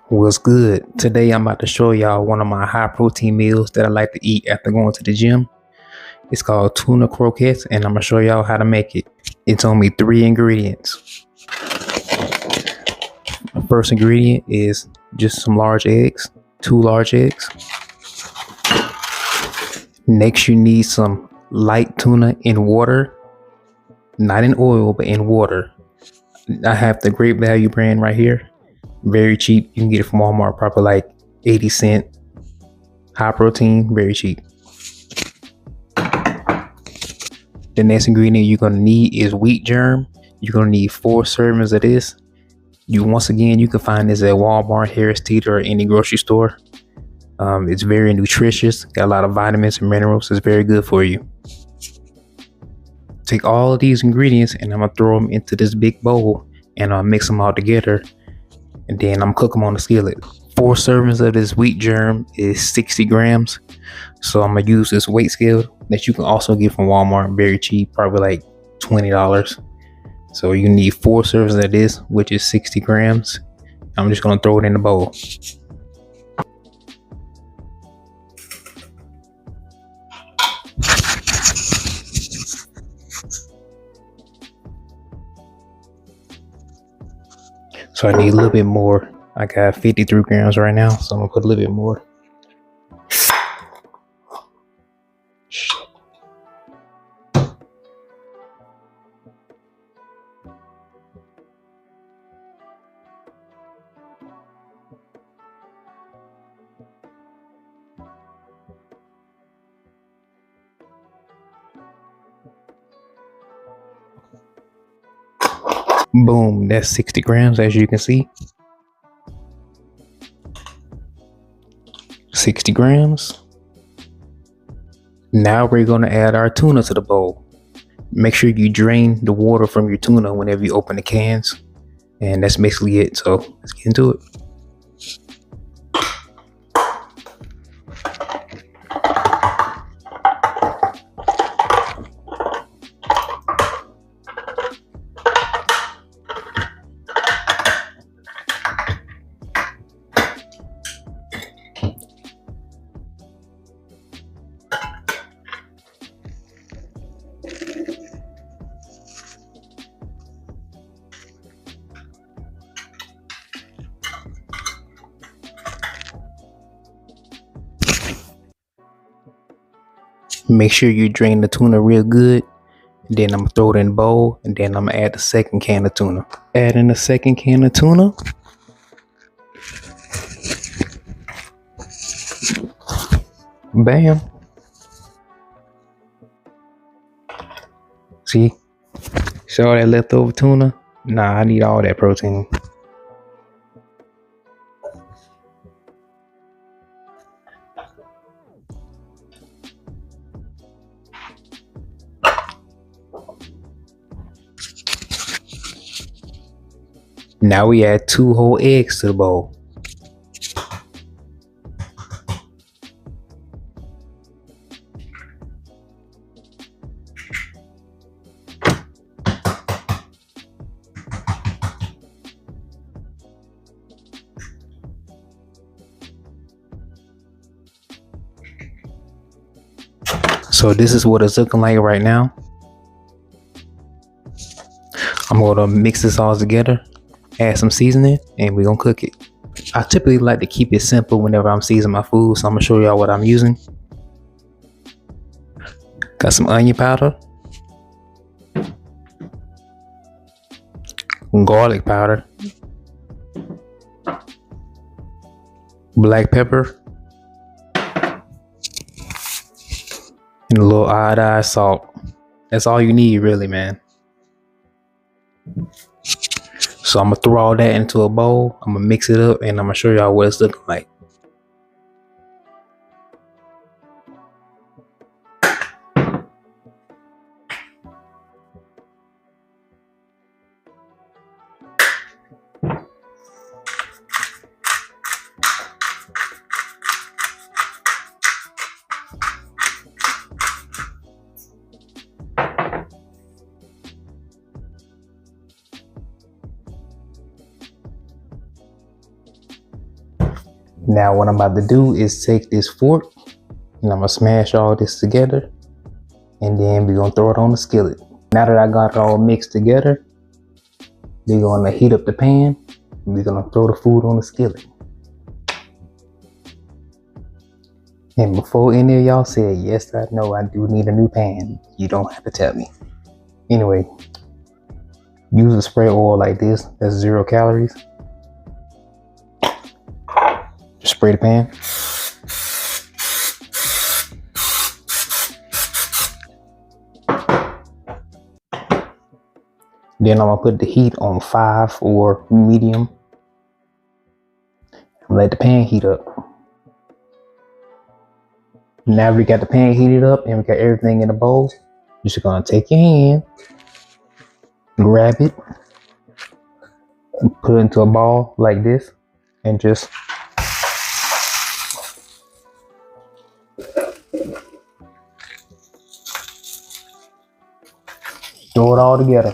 What's good? Today I'm about to show y'all one of my high protein meals that I like to eat after going to the gym. It's called tuna croquettes, and I'm gonna show y'all how to make it. It's only 3 ingredients. The first ingredient is just some large eggs, 2 large eggs. Next you need some light tuna in water, not in oil, but in water. I have the Great Value brand right here. Very cheap. You can get it from Walmart, probably like 80 cents. High protein, very cheap. The next ingredient you're gonna need is wheat germ. You're gonna need 4 servings of this. You can find this at Walmart, Harris Teeter, or any grocery store. It's very nutritious, got a lot of vitamins and minerals. It's very good for you. Take all of these ingredients and I'm gonna throw them into this big bowl and I'll mix them all together. And then I'm cook them on the skillet. 4 servings of this wheat germ is 60 grams. So I'm gonna use this weight scale that you can also get from Walmart, very cheap, probably like $20. So you need 4 servings of this, which is 60 grams. I'm just gonna throw it in the bowl. So I need a little bit more. I got 53 grams right now, so I'm gonna put a little bit more. Boom, that's 60 grams, as you can see. 60 grams. Now we're gonna add our tuna to the bowl. Make sure you drain the water from your tuna whenever you open the cans. And that's basically it, so let's get into it. Make sure you drain the tuna real good. Then I'm gonna throw it in the bowl, and then I'm gonna add the second can of tuna. Add in the second can of tuna. Bam. See all that leftover tuna? Nah, I need all that protein. Now we add 2 whole eggs to the bowl. So this is what it's looking like right now. I'm gonna mix this all together, add some seasoning, and we're gonna cook it. I typically like to keep it simple whenever I'm seasoning my food, so I'm gonna show y'all what I'm using. Got some onion powder, garlic powder, black pepper, and a little iodized salt. That's all you need, really, man. So I'm gonna throw all that into a bowl. I'm gonna mix it up, and I'm gonna show y'all what it's looking like. Now what I'm about to do is take this fork and I'm gonna smash all this together, and then we're gonna throw it on the skillet. Now that I got it all mixed together, we're gonna heat up the pan and we're gonna throw the food on the skillet. And before any of y'all say, yes, I know I do need a new pan, you don't have to tell me. Anyway, use a spray oil like this, that's 0 calories. Just spray the pan. Then I'm gonna put the heat on 5 or medium. And let the pan heat up. Now we got the pan heated up and we got everything in the bowl. You're just gonna take your hand, grab it, and put it into a ball like this, and just throw it all together.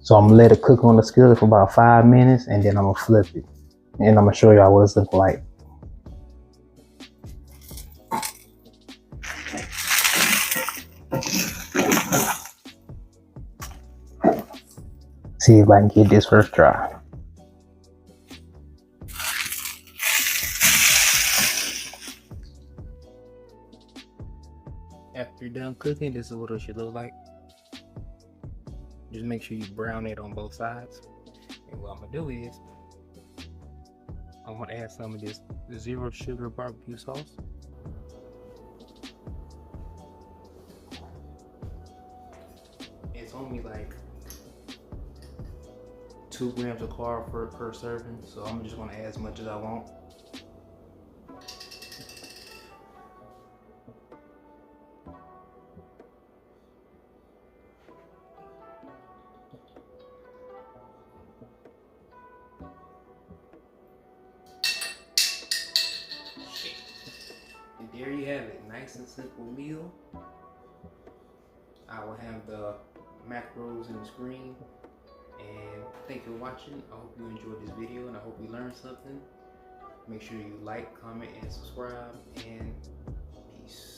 So I'm gonna let it cook on the skillet for about 5 minutes, and then I'm gonna flip it. And I'm gonna show y'all what it's looking like. See if I can get this first try. After you're done cooking, this is what it should look like. Just make sure you brown it on both sides. And what I'm gonna do is, I'm gonna add some of this 0 sugar barbecue sauce. It's only like 2 grams of carb per serving, so I'm just gonna add as much as I want. And there you have it, nice and simple meal. I will have the macros in the screen. And thank you for watching. I hope you enjoyed this video and I hope you learned something. Make sure you like, comment, and subscribe, and peace.